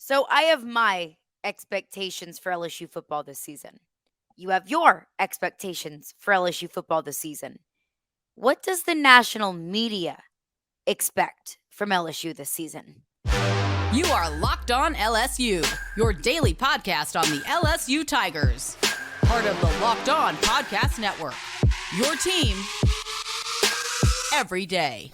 So I have my expectations for LSU football this season. You have your expectations for LSU football this season. What does the national media expect from LSU this season? You are Locked On LSU, your daily podcast on the LSU Tigers. Part of the Locked On Podcast Network. Your team every day.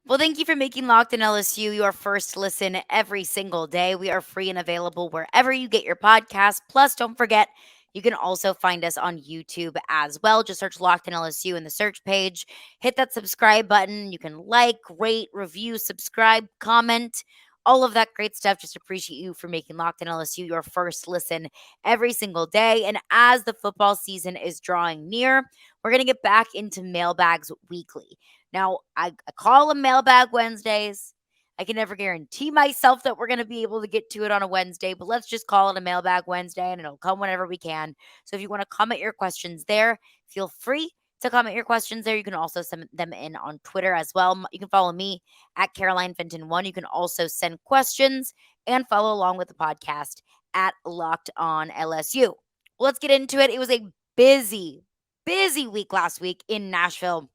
Well, thank you for making Locked On LSU your first listen every single day. We are free and available wherever you get your podcasts. Plus, don't forget, you can also find us on YouTube as well. Just search Locked On LSU in the search page. Hit that subscribe button. You can like, rate, review, subscribe, comment, all of that great stuff. Just appreciate you for making Locked On LSU your first listen every single day. And as the football season is drawing near, we're going to get back into mailbags weekly. Now, I call them Mailbag Wednesdays. I can never guarantee myself that we're going to be able to get to it on a Wednesday, but let's just call it a Mailbag Wednesday and it'll come whenever we can. So if you want to comment your questions there, feel free to comment your questions there. You can also send them in on Twitter as well. You can follow me at Caroline Fenton 1. You can also send questions and follow along with the podcast at Locked On LSU. Let's get into it. It was a busy week last week in Nashville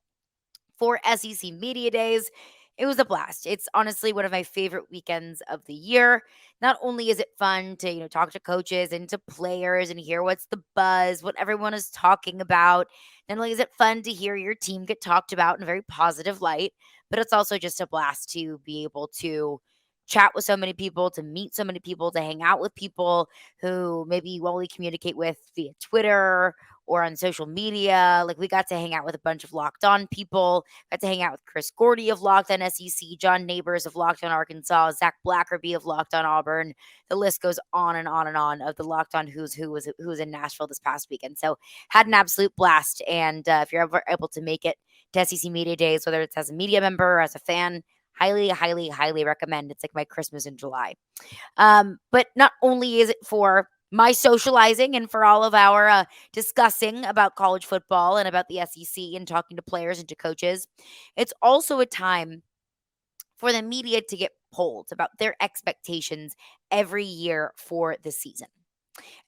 for SEC Media Days. It was a blast. It's honestly one of my favorite weekends of the year. Not only is it fun to, talk to coaches and to players and hear what's the buzz, what everyone is talking about. Not only is it fun to hear your team get talked about in a very positive light, but it's also just a blast to be able to chat with so many people, to meet so many people, to hang out with people who maybe you only communicate with via Twitter or on social media. Like, we got to hang out with a bunch of Locked On people. Got to hang out with Chris Gordy of Locked On SEC, John Neighbors of Locked On Arkansas, Zach Blackerby of Locked On Auburn. The list goes on and on and on of the Locked On who was in Nashville this past weekend. So had an absolute blast. And if you're ever able to make it to SEC Media Days, whether it's as a media member or as a fan, highly recommend. It's like my Christmas in July. But not only is it for my socializing and for all of our discussing about college football and about the SEC and talking to players and to coaches, it's also a time for the media to get polled about their expectations every year for the season.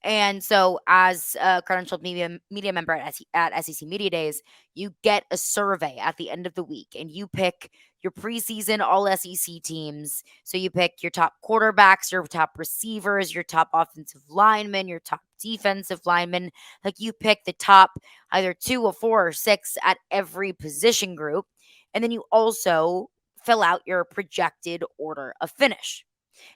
And so, as a credentialed media member at SEC Media Days, you get a survey at the end of the week and you pick your preseason all SEC teams. So, you pick your top quarterbacks, your top receivers, your top offensive linemen, your top defensive linemen. Like, you pick the top either 2 or 4 or 6 at every position group. And then you also fill out your projected order of finish.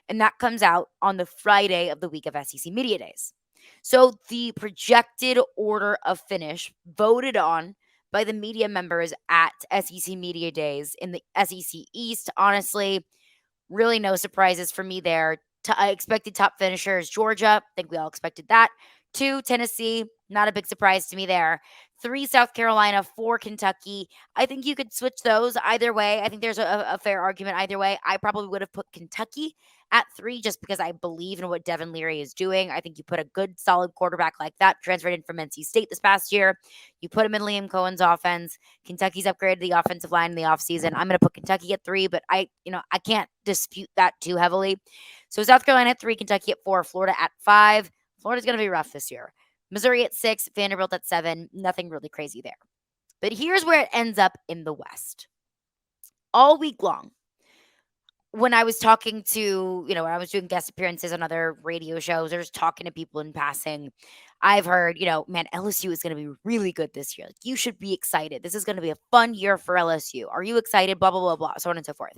And that comes out on the Friday of the week of SEC Media Days. So the projected order of finish voted on by the media members at SEC Media Days in the SEC East. Honestly, really no surprises for me there. I expected top finishers, Georgia. I think we all expected that. 2, Tennessee. Not a big surprise to me there. 3, South Carolina. 4, Kentucky. I think you could switch those either way. I think there's a fair argument either way. I probably would have put Kentucky at 3 just because I believe in what Devin Leary is doing. I think you put a good, solid quarterback like that, transferred in from NC State this past year. You put him in Liam Cohen's offense. Kentucky's upgraded the offensive line in the offseason. I'm going to put Kentucky at 3, but I can't dispute that too heavily. So South Carolina at 3, Kentucky at 4, Florida at 5. Florida's going to be rough this year. Missouri at 6, Vanderbilt at 7. Nothing really crazy there. But here's where it ends up in the West. All week long, when I was talking to, when I was doing guest appearances on other radio shows or just talking to people in passing, I've heard, man, LSU is going to be really good this year. Like, you should be excited. This is going to be a fun year for LSU. Are you excited? Blah, blah, blah, blah, so on and so forth.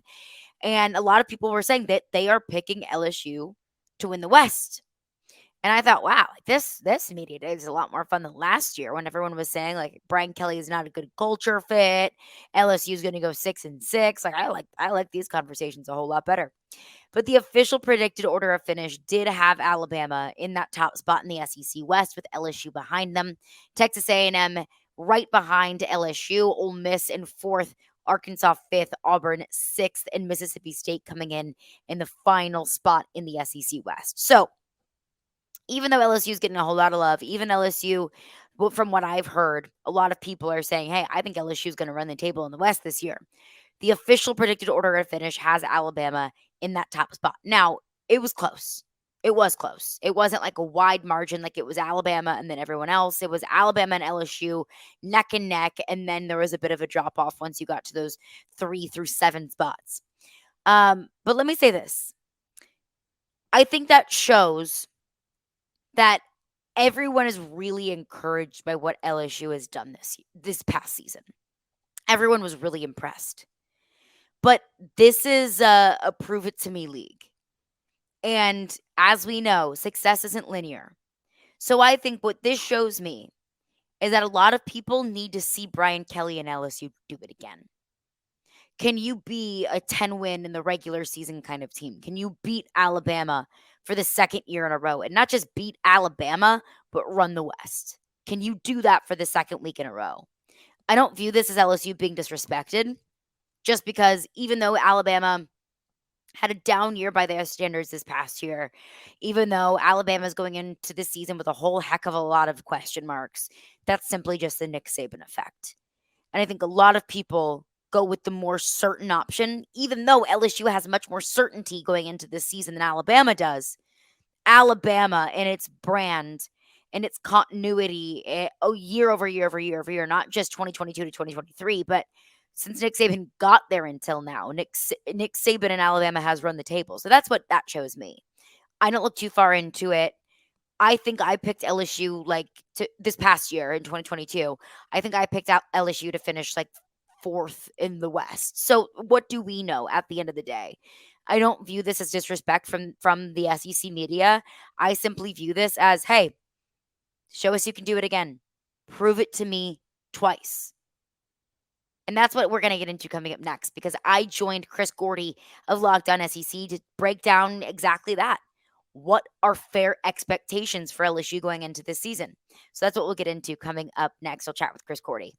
And a lot of people were saying that they are picking LSU to win the West. And I thought, wow, like this media day is a lot more fun than last year when everyone was saying like Brian Kelly is not a good culture fit. LSU is going to go 6-6. Like, I like these conversations a whole lot better. But the official predicted order of finish did have Alabama in that top spot in the SEC West with LSU behind them. Texas A&M right behind LSU, Ole Miss in 4th, Arkansas 5th, Auburn 6th, and Mississippi State coming in the final spot in the SEC West. So even though LSU is getting a whole lot of love, even LSU, well, from what I've heard, a lot of people are saying, hey, I think LSU is going to run the table in the West this year. The official predicted order of finish has Alabama in that top spot. Now, it was close. It was close. It wasn't like a wide margin like it was Alabama and then everyone else. It was Alabama and LSU neck and neck. And then there was a bit of a drop off once you got to those 3 through 7 spots. But let me say this. I think that shows that everyone is really encouraged by what LSU has done this past season. Everyone was really impressed. But this is a prove it to me league. And as we know, success isn't linear. So I think what this shows me is that a lot of people need to see Brian Kelly and LSU do it again. Can you be a 10 win in the regular season kind of team? Can you beat Alabama for the second year in a row and not just beat Alabama, but run the West? Can you do that for the second week in a row? I don't view this as LSU being disrespected just because even though Alabama had a down year by their standards this past year, even though Alabama is going into the season with a whole heck of a lot of question marks, that's simply just the Nick Saban effect. And I think a lot of people go with the more certain option, even though LSU has much more certainty going into this season than Alabama does. Alabama and its brand and its continuity year over year over year over year, not just 2022 to 2023, but since Nick Saban got there until now, Nick Saban in Alabama has run the table. So that's what that shows me. I don't look too far into it. I think I picked LSU this past year in 2022. I think I picked out LSU to finish like fourth in the West. So what do we know at the end of the day? I don't view this as disrespect from the SEC media. I simply view this as, hey, show us you can do it again. Prove it to me twice. And that's what we're going to get into coming up next because I joined Chris Gordy of Locked On SEC to break down exactly that. What are fair expectations for LSU going into this season? So that's what we'll get into coming up next. I'll chat with Chris Gordy.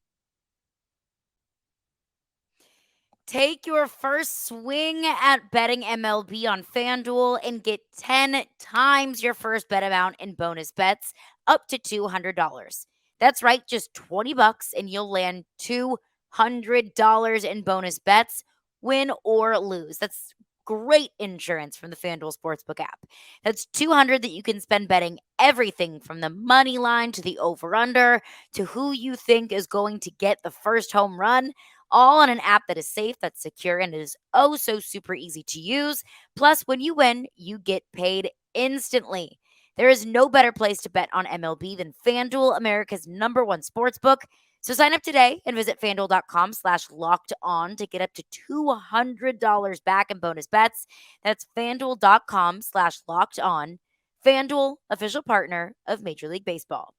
Take your first swing at betting MLB on FanDuel and get 10 times your first bet amount in bonus bets up to $200. That's right, just $20 and you'll land $200 in bonus bets, win or lose. That's great insurance from the FanDuel Sportsbook app. That's $200 that you can spend betting everything from the money line to the over-under to who you think is going to get the first home run, all on an app that is safe, that's secure, and is oh so super easy to use. Plus, when you win, you get paid instantly. There is no better place to bet on MLB than FanDuel, America's #1 sportsbook. So sign up today and visit FanDuel.com/locked on to get up to $200 back in bonus bets. That's FanDuel.com/locked on. FanDuel, official partner of Major League Baseball.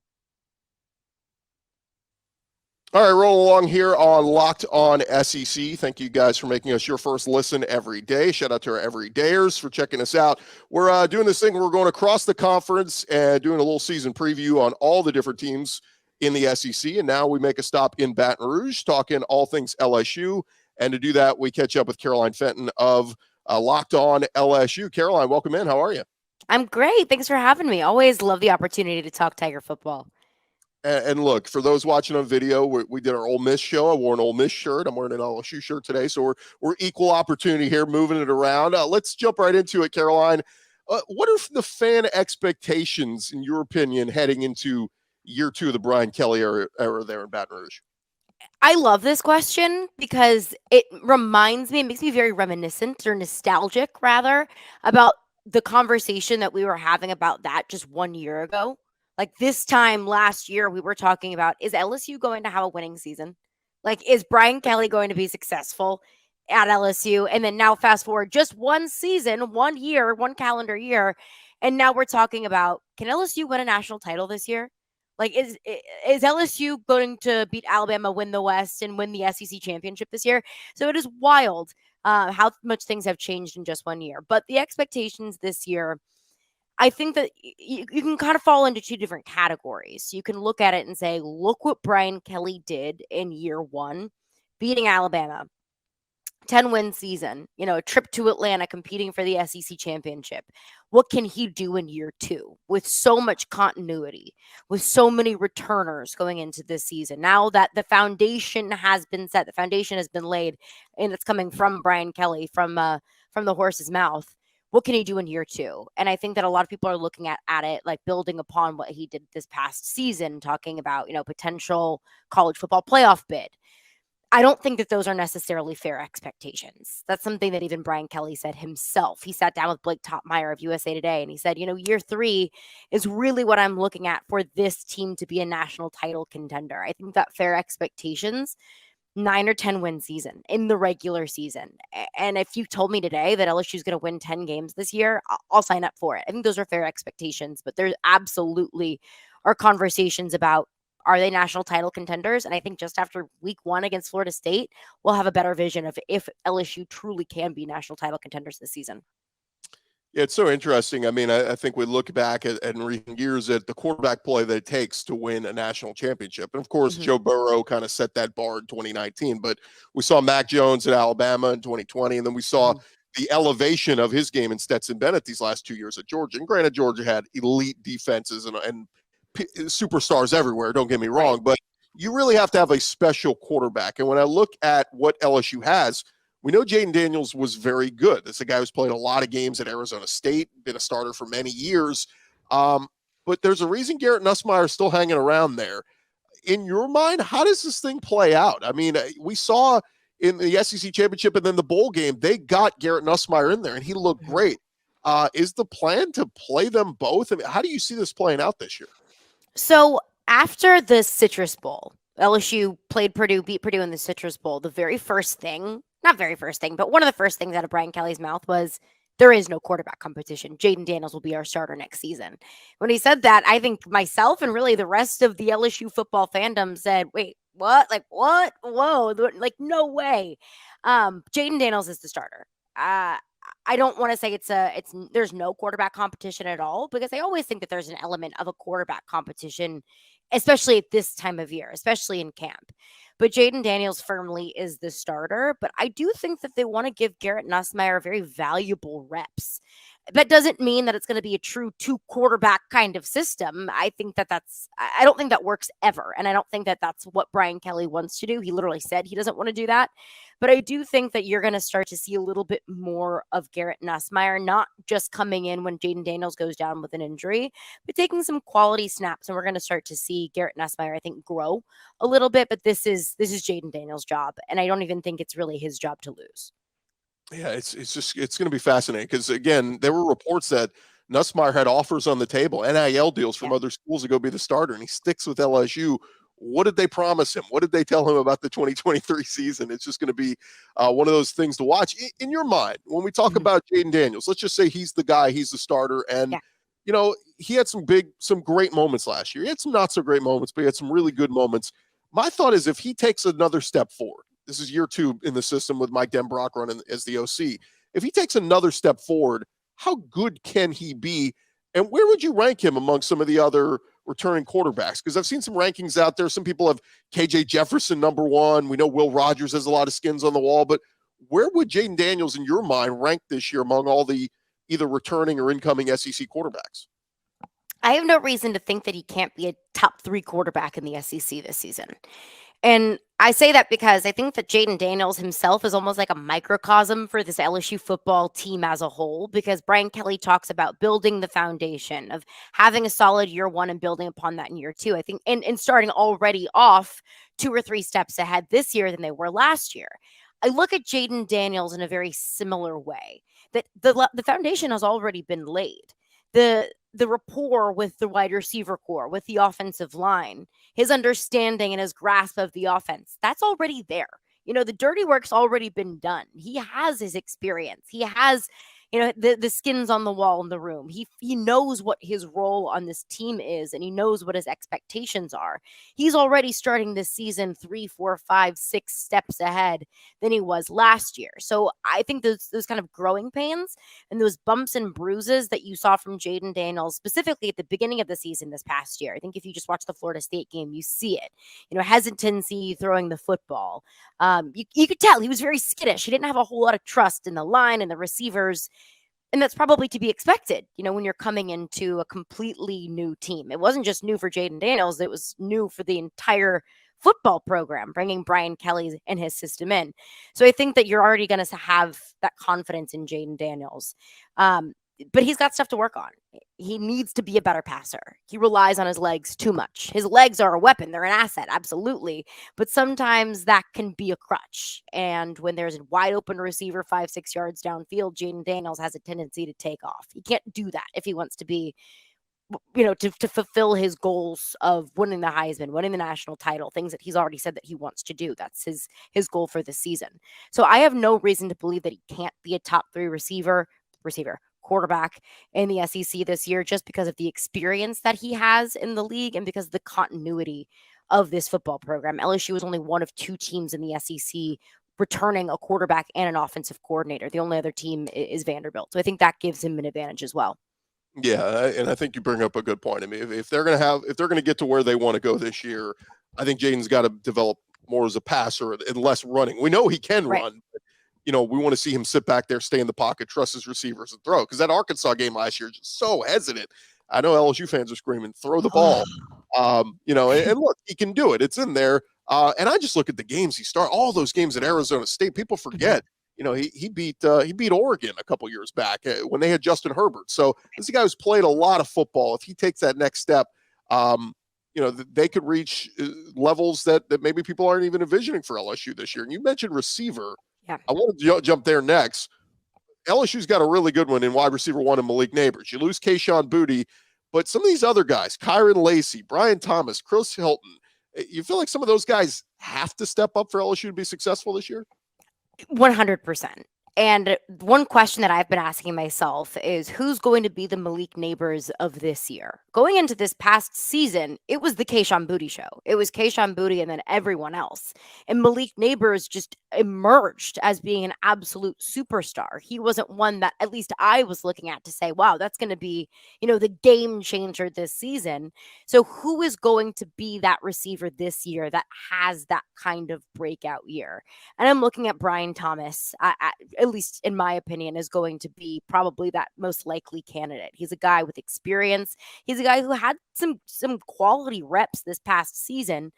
All right, rolling along here on Locked On SEC. Thank you guys for making us your first listen every day. Shout out to our everydayers for checking us out. We're doing this thing. We're going across the conference and doing a little season preview on all the different teams in the SEC. And now we make a stop in Baton Rouge, talking all things LSU. And to do that, we catch up with Caroline Fenton of Locked On LSU. Caroline, welcome in. How are you? I'm great. Thanks for having me. Always love the opportunity to talk Tiger football. And look, for those watching on video, we did our Ole Miss show. I wore an Ole Miss shirt. I'm wearing an LSU shirt today. So we're equal opportunity here, moving it around. Let's jump right into it, Caroline. What are the fan expectations, in your opinion, heading into year 2 of the Brian Kelly era there in Baton Rouge? I love this question because it makes me very reminiscent or nostalgic, rather, about the conversation that we were having about that just 1 year ago. Like this time last year, we were talking about, is LSU going to have a winning season? Like, is Brian Kelly going to be successful at LSU? And then now fast forward just one season, 1 year, 1 calendar year. And now we're talking about, can LSU win a national title this year? Like, is LSU going to beat Alabama, win the West, and win the SEC championship this year? So it is wild how much things have changed in just 1 year. But the expectations this year, I think that you can kind of fall into 2 different categories. You can look at it and say, look what Brian Kelly did in year 1, beating Alabama. 10-win season, a trip to Atlanta competing for the SEC championship. What can he do in year 2 with so much continuity, with so many returners going into this season? Now that the foundation has been set, the foundation has been laid, and it's coming from Brian Kelly from the horse's mouth. What can he do in year 2? And I think that a lot of people are looking at it like building upon what he did this past season, talking about, potential college football playoff bid. I don't think that those are necessarily fair expectations. That's something that even Brian Kelly said himself. He sat down with Blake Topmeyer of USA Today and he said, year 3 is really what I'm looking at for this team to be a national title contender. I think that fair expectations, 9 or 10 win season in the regular season. And if you told me today that LSU is going to win 10 games this year, I'll sign up for it. I think those are fair expectations, but there absolutely are conversations about, are they national title contenders? And I think just after week 1 against Florida State, we'll have a better vision of if LSU truly can be national title contenders this season. Yeah, it's so interesting. I mean, I think we look back at in recent years at the quarterback play that it takes to win a national championship. And of course, Joe Burrow kind of set that bar in 2019, but we saw Mac Jones at Alabama in 2020, and then we saw the elevation of his game in Stetson Bennett these last 2 years at Georgia. And granted, Georgia had elite defenses and superstars everywhere, don't get me wrong, Right. but you really have to have a special quarterback. And when I look at what LSU has, we know Jaden Daniels was very good. This is a guy who's played a lot of games at Arizona State, been a starter for many years. But there's a reason Garrett Nussmeier is still hanging around there. In your mind, how does this thing play out? I mean, we saw in the SEC championship and then the bowl game, they got Garrett Nussmeier in there, and he looked great. Is the plan to play them both? I mean, how do you see this playing out this year? So after the Citrus Bowl, LSU played Purdue, beat Purdue in the Citrus Bowl. The very first thing, not very first thing, but one of the first things out of Brian Kelly's mouth was, there is no quarterback competition. Jaden Daniels will be our starter next season. When he said that, I think myself and really the rest of the LSU football fandom said, wait, what? Like, what? Whoa, like, no way. Jaden Daniels is the starter. I don't want to say there's no quarterback competition at all, because I always think that there's an element of a quarterback competition, especially at this time of year, especially in camp. But Jaden Daniels firmly is the starter. But I do think that they want to give Garrett Nussmeier very valuable reps. That doesn't mean that it's going to be a true 2 quarterback kind of system. I think I don't think that works ever. And I don't think that that's what Brian Kelly wants to do. He literally said he doesn't want to do that. But I do think that you're going to start to see a little bit more of Garrett Nussmeier, not just coming in when Jaden Daniels goes down with an injury, but taking some quality snaps. And we're going to start to see Garrett Nussmeier, I think, grow a little bit. But this is Jaden Daniels' job. And I don't even think it's really his job to lose. Yeah, it's going to be fascinating because, again, there were reports that Nussmeier had offers on the table, NIL deals from other schools to go be the starter, and he sticks with LSU. What did they promise him? What did they tell him about the 2023 season? It's just going to be one of those things to watch. In your mind, when we talk about Jaden Daniels, let's just say he's the guy, he's the starter, and he had some great moments last year. He had some not so great moments, but he had some really good moments. My thought is, if he takes another step forward, this is year 2 in the system with Mike Denbrock running as the OC. If he takes another step forward, how good can he be? And where would you rank him among some of the other returning quarterbacks? Because I've seen some rankings out there. Some people have KJ Jefferson number 1. We know Will Rogers has a lot of skins on the wall. But where would Jaden Daniels, in your mind, rank this year among all the either returning or incoming SEC quarterbacks? I have no reason to think that he can't be a top 3 quarterback in the SEC this season. And I say that because I think that Jaden Daniels himself is almost like a microcosm for this LSU football team as a whole, because Brian Kelly talks about building the foundation of having a solid year 1 and building upon that in year 2. I think and starting already off 2 or 3 steps ahead this year than they were last year. I look at Jaden Daniels in a very similar way, that the foundation has already been laid. The rapport with the wide receiver core, with the offensive line, his understanding and his grasp of the offense, that's already there. The dirty work's already been done. He has his experience. He has the skin's on the wall in the room. He knows what his role on this team is, and he knows what his expectations are. He's already starting this season 3, 4, 5, 6 steps ahead than he was last year. So I think those kind of growing pains and those bumps and bruises that you saw from Jaden Daniels, specifically at the beginning of the season this past year. I think if you just watch the Florida State game, you see it. Hesitancy throwing the football. You could tell he was very skittish. He didn't have a whole lot of trust in the line and the receivers. And that's probably to be expected, when you're coming into a completely new team. It wasn't just new for Jaden Daniels, it was new for the entire football program, bringing Brian Kelly and his system in. So I think that you're already going to have that confidence in Jaden Daniels. But he's got stuff to work on. He needs to be a better passer. He relies on his legs too much. His legs are a weapon. They're an asset, absolutely. But sometimes that can be a crutch. And when there's a wide open receiver 5, 6 yards downfield, Jaden Daniels has a tendency to take off. He can't do that if he wants to be, to fulfill his goals of winning the Heisman, winning the national title, things that he's already said that he wants to do. That's his goal for the season. So I have no reason to believe that he can't be a top 3 quarterback in the SEC this year, just because of the experience that he has in the league and because of the continuity of this football program. LSU is only one of 2 teams in the SEC returning a quarterback and an offensive coordinator. The only other team is Vanderbilt. So I think that gives him an advantage as well. Yeah, and I think you bring up a good point. I mean, if they're going to get to where they want to go this year, I think Jaden's got to develop more as a passer and less running. We know he can run, but we want to see him sit back there, stay in the pocket, trust his receivers, and throw. Because that Arkansas game last year, just so hesitant. I know LSU fans are screaming, "Throw the ball!" And look, he can do it. It's in there. And I just look at the games he started. All those games at Arizona State, people forget. He beat Oregon a couple years back when they had Justin Herbert. So this is a guy who's played a lot of football. If he takes that next step, they could reach levels that maybe people aren't even envisioning for LSU this year. And you mentioned receiver. Yeah. I want to jump there next. LSU's got a really good one in wide receiver 1 and Malik Neighbors. You lose Kayshon Boutte, but some of these other guys, Kyron Lacey, Brian Thomas, Chris Hilton, you feel like some of those guys have to step up for LSU to be successful this year? 100%. And one question that I've been asking myself is, who's going to be the Malik Neighbors of this year? Going into this past season, it was the Kayshon Boutte show. It was Kayshon Boutte and then everyone else. And Malik Neighbors just emerged as being an absolute superstar. He wasn't one that at least I was looking at to say, wow, that's going to be, the game changer this season. So who is going to be that receiver this year that has that kind of breakout year? And I'm looking at Brian Thomas, at least in my opinion, is going to be probably that most likely candidate. He's a guy with experience. He's a guy who had some quality reps this past season,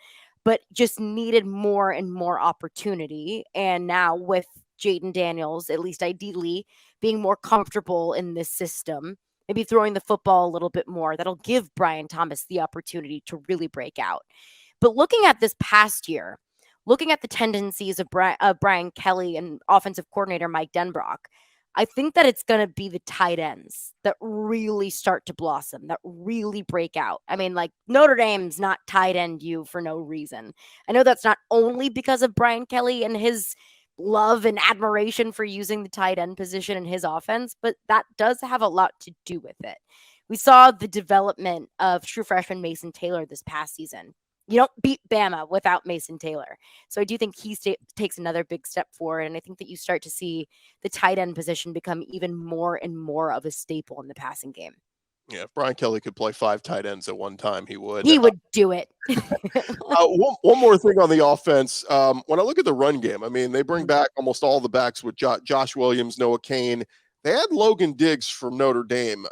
but just needed more and more opportunity. And now with Jaden Daniels, at least ideally, being more comfortable in this system, maybe throwing the football a little bit more, that'll give Brian Thomas the opportunity to really break out. But looking at this past year, looking at the tendencies of Brian Kelly and offensive coordinator Mike Denbrock, I think that it's going to be the tight ends that really start to blossom, that really break out. I mean, like, Notre Dame's not tight end you for no reason. I know that's not only because of Brian Kelly and his love and admiration for using the tight end position in his offense, but that does have a lot to do with it. We saw the development of true freshman Mason Taylor this past season. You don't beat Bama without Mason Taylor. So I do think he takes another big step forward. And I think that you start to see the tight end position become even more and more of a staple in the passing game. Yeah, if Brian Kelly could play 5 tight ends at one time, he would. He would do it. One more thing on the offense. When I look at the run game, I mean, they bring back almost all the backs with Josh Williams, Noah Cain. They had Logan Diggs from Notre Dame.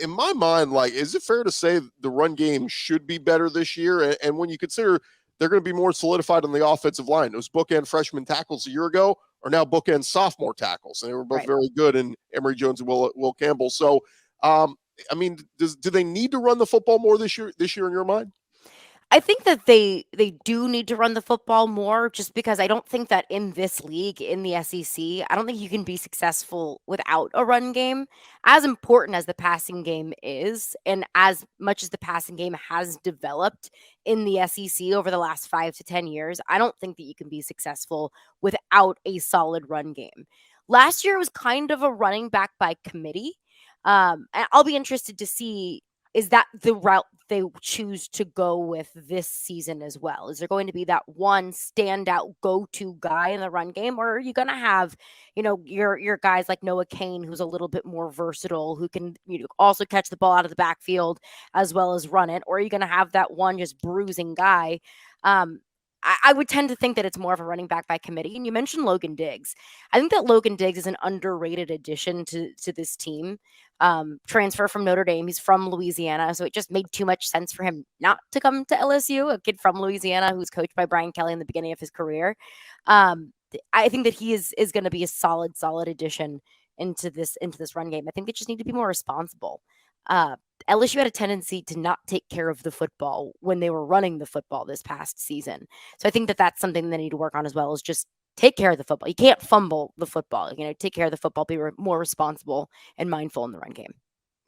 In my mind, like, is it fair to say the run game should be better this year? And when you consider they're going to be more solidified on the offensive line, those bookend freshman tackles a year ago are now bookend sophomore tackles. And they were both very good in Emory Jones and Will Campbell. So, I mean, do they need to run the football more this year in your mind? I think that they do need to run the football more, just because I don't think that in this league, in the SEC, I don't think you can be successful without a run game. As important as the passing game is, and as much as the passing game has developed in the SEC over the last 5 to 10 years, I don't think that you can be successful without a solid run game. Last year was kind of a running back by committee. And I'll be interested to see, is that the route they choose to go with this season as well? Is there going to be that one standout go-to guy in the run game, or are you going to have, your guys like Noah Kane, who's a little bit more versatile, who can also catch the ball out of the backfield as well as run it, or are you going to have that one just bruising guy? I would tend to think that it's more of a running back by committee. And you mentioned Logan Diggs. I think that Logan Diggs is an underrated addition to this team. Transfer from Notre Dame. He's from Louisiana, so it just made too much sense for him not to come to LSU. A kid from Louisiana who's coached by Brian Kelly in the beginning of his career. I think that he is going to be a solid addition into this run game. I think they just need to be more responsible. LSU had a tendency to not take care of the football when they were running the football this past season. So I think that that's something they need to work on as well, is just take care of the football. You can't fumble the football. Take care of the football, be more responsible and mindful in the run game.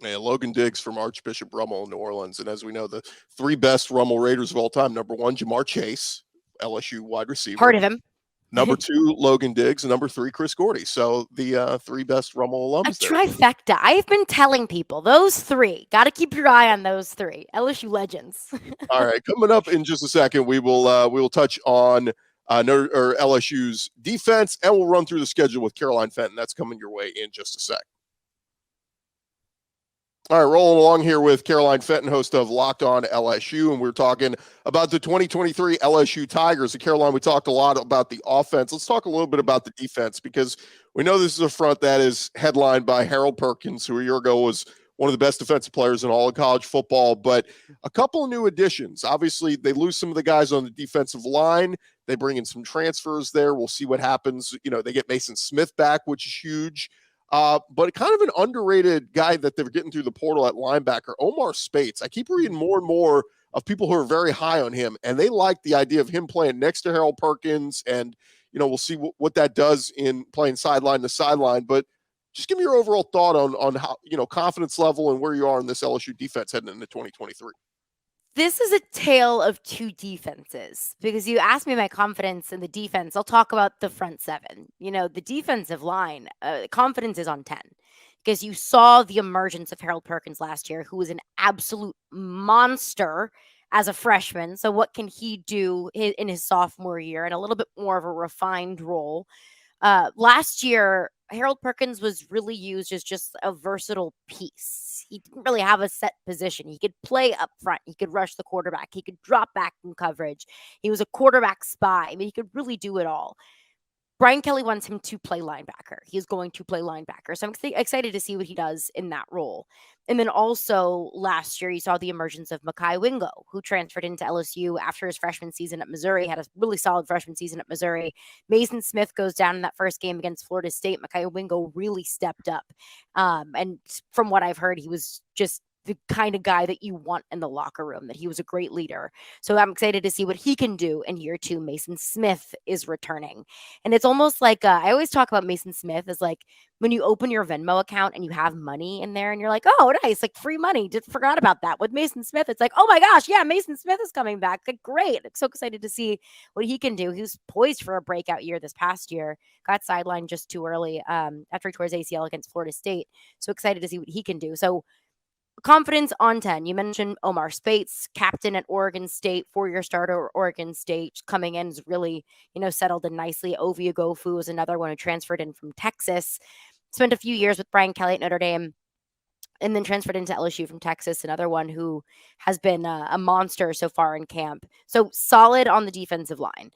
Yeah, Logan Diggs from Archbishop Rummel in New Orleans. And as we know, the three best Rummel Raiders of all time: number one, Jamar Chase, LSU wide receiver. Heard of him. Number two, Logan Diggs, and number three, Chris Gordy. So the three best Rummel alums. A trifecta. I've been telling people those three. Got to keep your eye on those three LSU legends. All right, coming up in just a second, we will touch on LSU's defense, and we'll run through the schedule with Caroline Fenton. That's coming your way in just a sec. All right, rolling along here with Caroline Fenton, host of Locked On LSU, and we're talking about the 2023 LSU Tigers. And Caroline, we talked a lot about the offense. Let's talk a little bit about the defense, because we know this is a front that is headlined by Harold Perkins, who a year ago was one of the best defensive players in all of college football, but a couple of new additions. Obviously, they lose some of the guys on the defensive line. They bring in some transfers there. We'll see what happens. They get Mason Smith back, which is huge. But kind of an underrated guy that they're getting through the portal at linebacker, Omar Spates. I keep reading more and more of people who are very high on him, and they like the idea of him playing next to Harold Perkins. And, we'll see what that does in playing sideline to sideline. But just give me your overall thought on how, confidence level and where you are in this LSU defense heading into 2023. This is a tale of two defenses, because you asked me my confidence in the defense. I'll talk about the front seven. The defensive line, confidence is on 10, because you saw the emergence of Harold Perkins last year, who was an absolute monster as a freshman. So what can he do in his sophomore year in a little bit more of a refined role? Last year, Harold Perkins was really used as just a versatile piece. He didn't really have a set position. He could play up front. He could rush the quarterback. He could drop back in coverage. He was a quarterback spy. He could really do it all. Brian Kelly wants him to play linebacker. He's going to play linebacker. So I'm excited to see what he does in that role. And then also last year, you saw the emergence of Mekhi Wingo, who transferred into LSU after his freshman season at Missouri, had a really solid freshman season at Missouri. Mason Smith goes down in that first game against Florida State. Mekhi Wingo really stepped up. And from what I've heard, he was just the kind of guy that you want in the locker room, that he was a great leader. So I'm excited to see what he can do in year two. Mason Smith is returning. And it's almost like, I always talk about Mason Smith as like when you open your Venmo account and you have money in there and you're like, oh, nice, like free money. Just forgot about that. With Mason Smith, it's like, oh my gosh, yeah, Mason Smith is coming back. Like, great. I'm so excited to see what he can do. He was poised for a breakout year this past year, got sidelined just too early after he tore his ACL against Florida State. So excited to see what he can do. So confidence on 10. You mentioned Omar Spates, captain at Oregon State, 4-year starter at Oregon State, coming in is really, settled in nicely. Ovie Oghoufo was another one who transferred in from Texas, spent a few years with Brian Kelly at Notre Dame, and then transferred into LSU from Texas, another one who has been a monster so far in camp. So solid on the defensive line.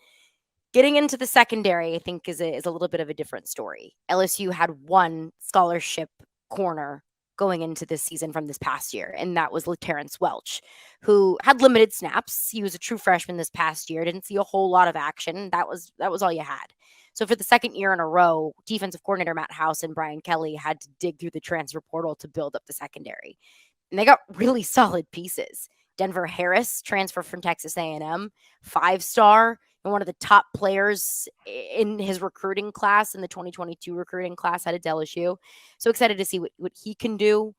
Getting into the secondary, I think, is a little bit of a different story. LSU had one scholarship corner going into this season from this past year, and that was Terrence Welch, who had limited snaps. He was a true freshman this past year, didn't see a whole lot of action. That was all you had. So for the second year in a row, defensive coordinator Matt House and Brian Kelly had to dig through the transfer portal to build up the secondary, and they got really solid pieces. Denver Harris, transfer from Texas A&M, 5-star, and one of the top players in his recruiting class, in the 2022 recruiting class out of LSU. So excited to see what he can do.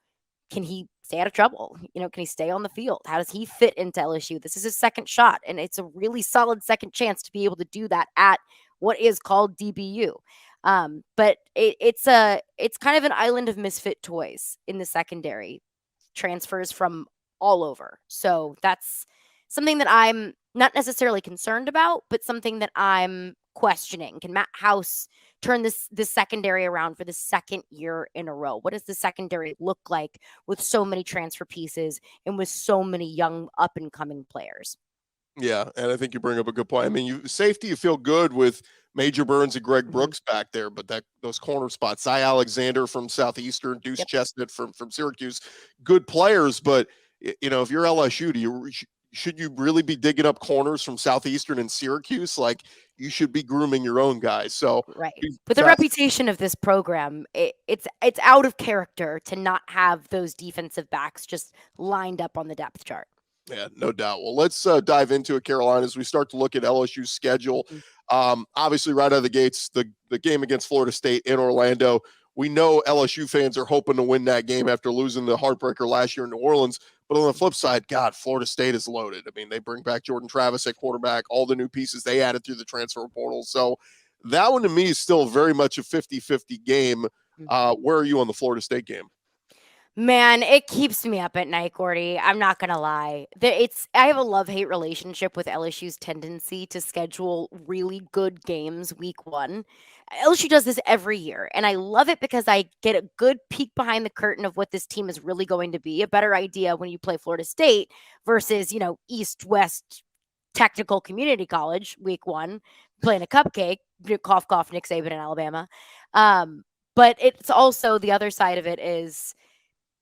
Can he stay out of trouble? Can he stay on the field? How does he fit into LSU? This is his second shot, and it's a really solid second chance to be able to do that at what is called DBU. But it's kind of an island of misfit toys in the secondary, transfers from all over. So that's something that I'm not necessarily concerned about, but something that I'm questioning. Can Matt House turn this secondary around for the second year in a row? What does the secondary look like with so many transfer pieces and with so many young up and coming players? Yeah, and I think you bring up a good point. I mean, safety, you feel good with Major Burns and Greg Mm-hmm. Brooks back there, but that those corner spots, Cy Alexander from Southeastern, Deuce Yep. Chestnut from Syracuse, good players. But if you're LSU, should you really be digging up corners from Southeastern and Syracuse? Like you should be grooming your own guys. So Right. be With the fast. reputation of this program, it's out of character to not have those defensive backs just lined up on the depth chart. Yeah, no doubt. Well, let's dive into it, Caroline, as we start to look at LSU's schedule. Mhm. Obviously, right out of the gates, the game against Florida State in Orlando. We know LSU fans are hoping to win that game after losing the heartbreaker last year in New Orleans. But on the flip side, God, Florida State is loaded. I mean, they bring back Jordan Travis at quarterback, all the new pieces they added through the transfer portal. So that one to me is still very much a 50-50 game. Where are you on the Florida State game? Man, it keeps me up at night, Gordy. I'm not gonna lie. I have a love-hate relationship with LSU's tendency to schedule really good games week one. LSU does this every year, and I love it because I get a good peek behind the curtain of what this team is really going to be. A better idea when you play Florida State versus, East West Technical Community College week one, playing a cupcake, cough cough, Nick Saban in Alabama. But it's also the other side of it is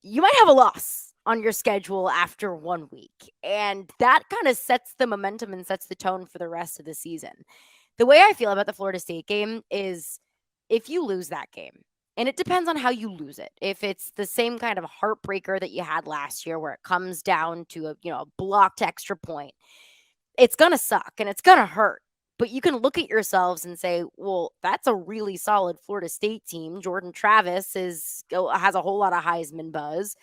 you might have a loss on your schedule after 1 week. And that kind of sets the momentum and sets the tone for the rest of the season. The way I feel about the Florida State game is if you lose that game, and it depends on how you lose it. If it's the same kind of heartbreaker that you had last year where it comes down to a blocked extra point, it's going to suck and it's going to hurt. But you can look at yourselves and say, well, that's a really solid Florida State team. Jordan Travis has a whole lot of Heisman buzz.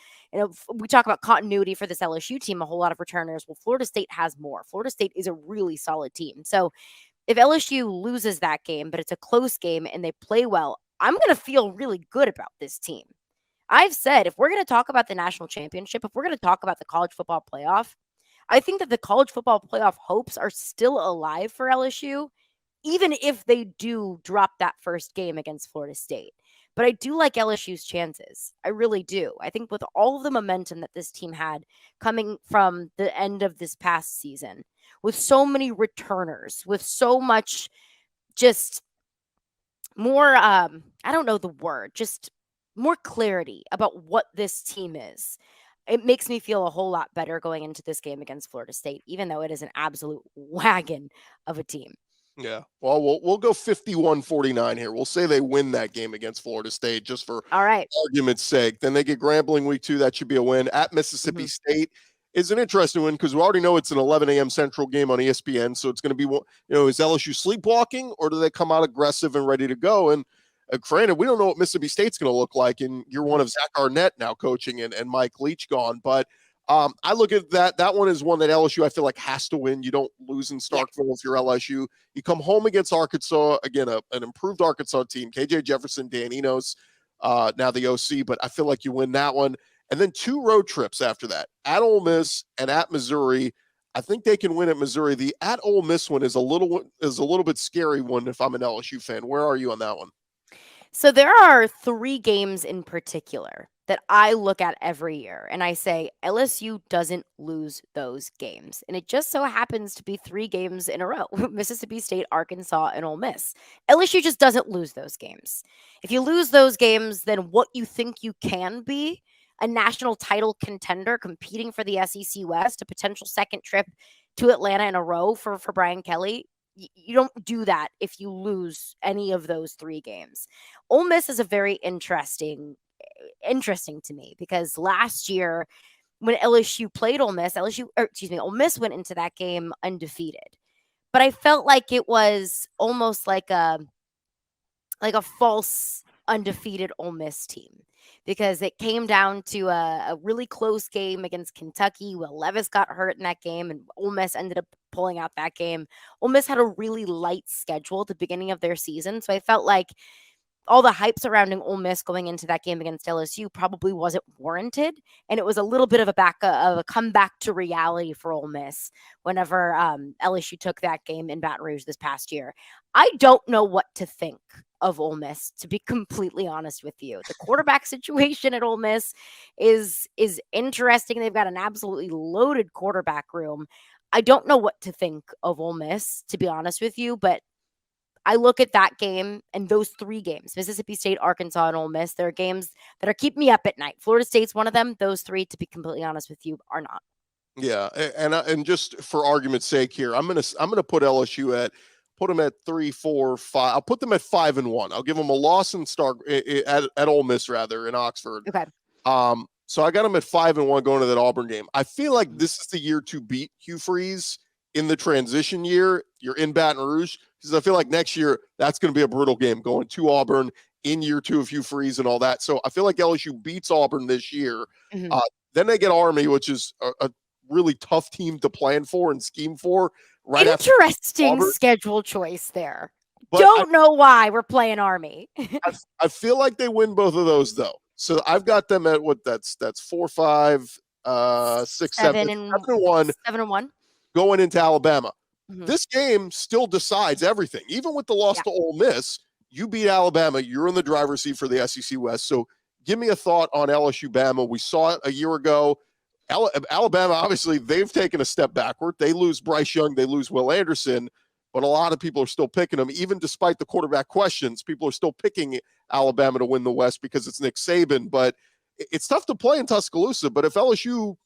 We talk about continuity for this LSU team, a whole lot of returners. Well, Florida State has more. Florida State is a really solid team. So if LSU loses that game, but it's a close game and they play well, I'm going to feel really good about this team. I've said if we're going to talk about the national championship, if we're going to talk about the college football playoff, I think that the college football playoff hopes are still alive for LSU, even if they do drop that first game against Florida State. But I do like LSU's chances. I really do. I think with all of the momentum that this team had coming from the end of this past season, with so many returners, with so much just more, I don't know the word, just more clarity about what this team is. It makes me feel a whole lot better going into this game against Florida State, even though it is an absolute wagon of a team. Yeah. Well, we'll go 51-49 here. We'll say they win that game against Florida State just for All right. argument's sake. Then they get Grambling week 2. That should be a win. At Mississippi State is an interesting one because we already know it's an 11 a.m. Central game on ESPN. So it's going to be, is LSU sleepwalking or do they come out aggressive and ready to go? And granted, we don't know what Mississippi State's going to look like in year one of Zach Arnett now coaching and Mike Leach gone. But I look at that. That one is one that LSU, I feel like, has to win. You don't lose in Starkville if you're LSU. You come home against Arkansas, again, an improved Arkansas team. KJ Jefferson, Dan Enos, now the OC, but I feel like you win that one. And then 2 road trips after that, at Ole Miss and at Missouri. I think they can win at Missouri. The at Ole Miss one is a little bit scary one if I'm an LSU fan. Where are you on that one? So there are 3 games in particular that I look at every year and I say LSU doesn't lose those games. And it just so happens to be 3 games in a row. Mississippi State, Arkansas, and Ole Miss. LSU just doesn't lose those games. If you lose those games, then what you think you can be, a national title contender competing for the SEC West, a potential second trip to Atlanta in a row for Brian Kelly, you don't do that if you lose any of those 3 games. Ole Miss is a very interesting to me because last year when LSU played Ole Miss, Ole Miss went into that game undefeated. But I felt like it was almost like a false undefeated Ole Miss team because it came down to a really close game against Kentucky. Will Levis got hurt in that game, and Ole Miss ended up pulling out that game. Ole Miss had a really light schedule at the beginning of their season, so I felt like all the hype surrounding Ole Miss going into that game against LSU probably wasn't warranted, and it was a little bit of a comeback to reality for Ole Miss whenever LSU took that game in Baton Rouge this past year. I don't know what to think of Ole Miss, to be completely honest with you. The quarterback situation at Ole Miss is interesting. They've got an absolutely loaded quarterback room. I don't know what to think of Ole Miss, to be honest with you, but I look at that game and those 3 games, Mississippi State, Arkansas, and Ole Miss. They're games that are keeping me up at night. Florida State's one of them. Those 3, to be completely honest with you, are not. Yeah, and just for argument's sake here, I'm gonna put LSU put them at 3, 4, 5. I'll put them at 5-1. I'll give them a loss and start at Ole Miss rather in Oxford. Okay. So I got them at 5-1 going to that Auburn game. I feel like this is the year to beat Hugh Freeze in the transition year. You're in Baton Rouge, because I feel like next year that's going to be a brutal game going to Auburn in year 2 of Hugh Freeze and all that. So I feel like LSU beats Auburn this year. Mhm. Then they get Army, which is a really tough team to plan for and scheme for. Right Interesting schedule choice there. Don't know why we're playing Army. I feel like they win both of those though. So I've got them at what that's 4, 5, 6, 7, 7-1. 7-1 going into Alabama. Mhm. This game still decides everything. Even with the loss to Ole Miss, you beat Alabama, you're in the driver's seat for the SEC West. So give me a thought on LSU Bama. We saw it a year ago. Alabama, obviously, they've taken a step backward. They lose Bryce Young, they lose Will Anderson, but a lot of people are still picking them. Even despite the quarterback questions, people are still picking Alabama to win the West because it's Nick Saban. But it's tough to play in Tuscaloosa. But if LSU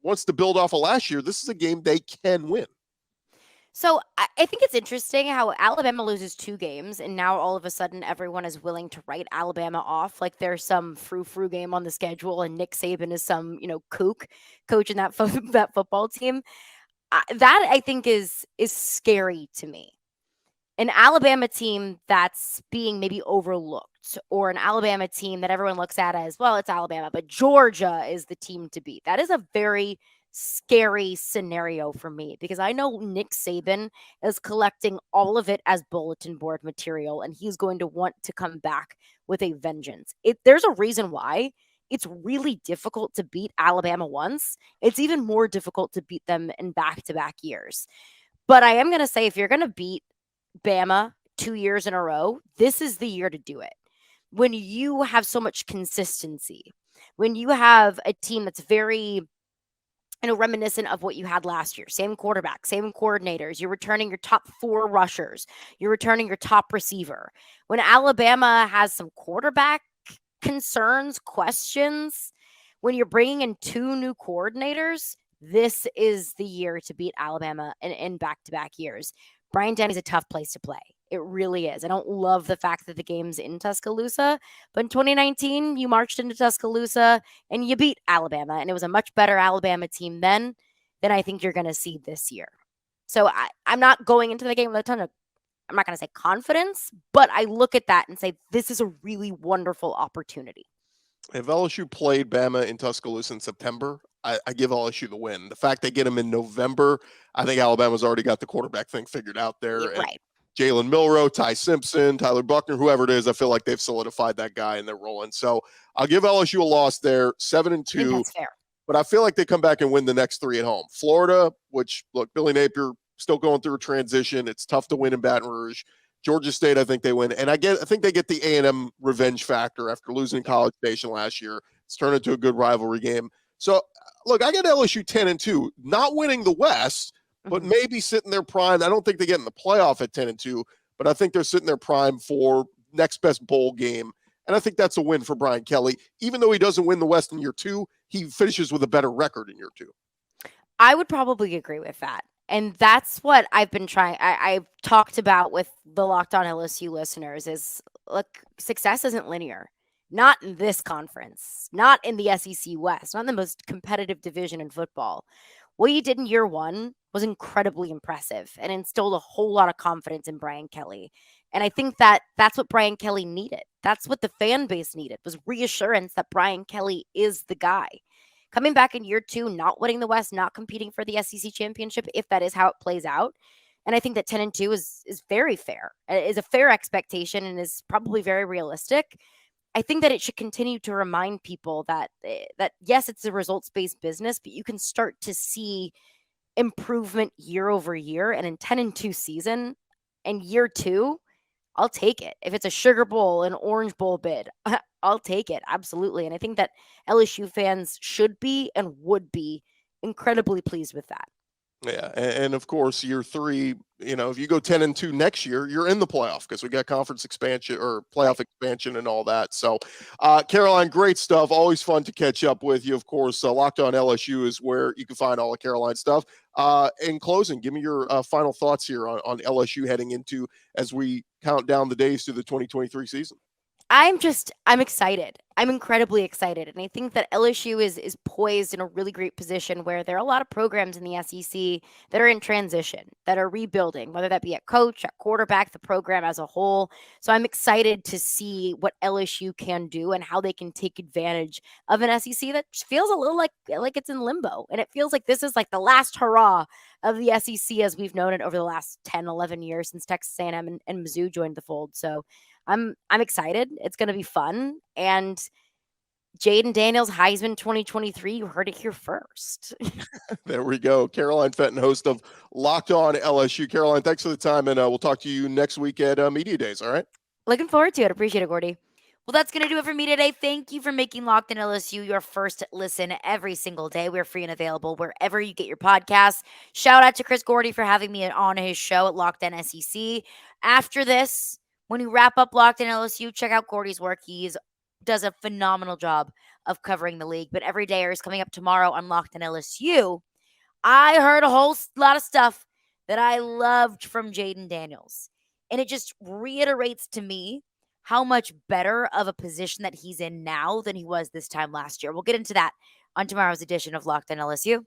wants to build off of last year, this is a game they can win. So I think it's interesting how Alabama loses 2 games, and now all of a sudden everyone is willing to write Alabama off like there's some frou-frou game on the schedule, and Nick Saban is some kook coaching that that football team. That I think is scary to me. An Alabama team that's being maybe overlooked, or an Alabama team that everyone looks at as, well, it's Alabama, but Georgia is the team to beat. That is a very scary scenario for me, because I know Nick Saban is collecting all of it as bulletin board material, and he's going to want to come back with a vengeance. There's a reason why it's really difficult to beat Alabama once. It's even more difficult to beat them in back-to-back years. But I am going to say, if you're going to beat Bama 2 years in a row, this is the year to do it. When you have so much consistency, when you have a team that's very reminiscent of what you had last year. Same quarterback, same coordinators. You're returning your top 4 rushers. You're returning your top receiver. When Alabama has some quarterback concerns, questions, when you're bringing in 2 new coordinators, this is the year to beat Alabama in back-to-back years. Bryant-Denny's a tough place to play. It really is. I don't love the fact that the game's in Tuscaloosa, but in 2019, you marched into Tuscaloosa and you beat Alabama, and it was a much better Alabama team then than I think you're going to see this year. So I'm not going into the game with a ton of, I'm not going to say confidence, but I look at that and say, this is a really wonderful opportunity. If LSU played Bama in Tuscaloosa in September, I give LSU the win. The fact they get them in November, I think Alabama's already got the quarterback thing figured out there. Yeah, right. Jalen Milroe, Ty Simpson, Tyler Buckner, whoever it is, I feel like they've solidified that guy and they're rolling. So I'll give LSU a loss there, 7-2. That's fair. But I feel like they come back and win the next 3 at home. Florida, which, look, Billy Napier still going through a transition. It's tough to win in Baton Rouge. Georgia State, I think they win. And I think they get the A&M revenge factor after losing College Station last year. It's turned into a good rivalry game. So, look, I got LSU 10-2, not winning the West, but maybe sitting their prime. I don't think they get in the playoff at 10-2, but I think they're sitting their prime for next best bowl game. And I think that's a win for Brian Kelly. Even though he doesn't win the West in year 2, he finishes with a better record in year 2. I would probably agree with that. And that's what I've been trying. I've talked about with the Locked On LSU listeners is, look, success isn't linear. Not in this conference, not in the SEC West, not in the most competitive division in football. What you did in year 1 was incredibly impressive and instilled a whole lot of confidence in Brian Kelly. And I think that that's what Brian Kelly needed. That's what the fan base needed, was reassurance that Brian Kelly is the guy. Coming back in year 2, not winning the West, not competing for the SEC championship, if that is how it plays out, And I think that 10-2 is very fair, is a fair expectation, and is probably very realistic. I think that it should continue to remind people that that yes, it's a results-based business, but you can start to see improvement year over year. And in 10-2 season and year 2, I'll take it. If it's a Sugar Bowl, an Orange Bowl bid, I'll take it. Absolutely. And I think that LSU fans should be and would be incredibly pleased with that. Yeah, and of course, year three, if you go 10-2 next year, you're in the playoff because we got conference expansion or playoff Right. expansion and all that. So, Caroline, great stuff. Always fun to catch up with you. Of course, Locked On LSU is where you can find all the Caroline stuff. In closing, give me your final thoughts here on LSU heading into as we count down the days to the 2023 season. I'm excited. I'm incredibly excited. And I think that LSU is poised in a really great position where there are a lot of programs in the SEC that are in transition, that are rebuilding, whether that be at coach, at quarterback, the program as a whole. So I'm excited to see what LSU can do and how they can take advantage of an SEC that feels a little like it's in limbo. And it feels like this is like the last hurrah of the SEC as we've known it over the last 10, 11 years since Texas A&M and Mizzou joined the fold. So I'm excited. It's going to be fun. And Jaden Daniels Heisman 2023, you heard it here first. There we go. Caroline Fenton, host of Locked On LSU. Caroline, thanks for the time, and we'll talk to you next week at Media Days. All right. Looking forward to it. Appreciate it, Gordy. Well, that's going to do it for me today. Thank you for making Locked On LSU your first listen every single day. We're free and available wherever you get your podcasts. Shout out to Chris Gordy for having me on his show at Locked On SEC. After this, when you wrap up Locked On LSU, check out Gordy's work. He does a phenomenal job of covering the league. But every day is coming up tomorrow on Locked On LSU. I heard a whole lot of stuff that I loved from Jaden Daniels. And it just reiterates to me how much better of a position that he's in now than he was this time last year. We'll get into that on tomorrow's edition of Locked On LSU.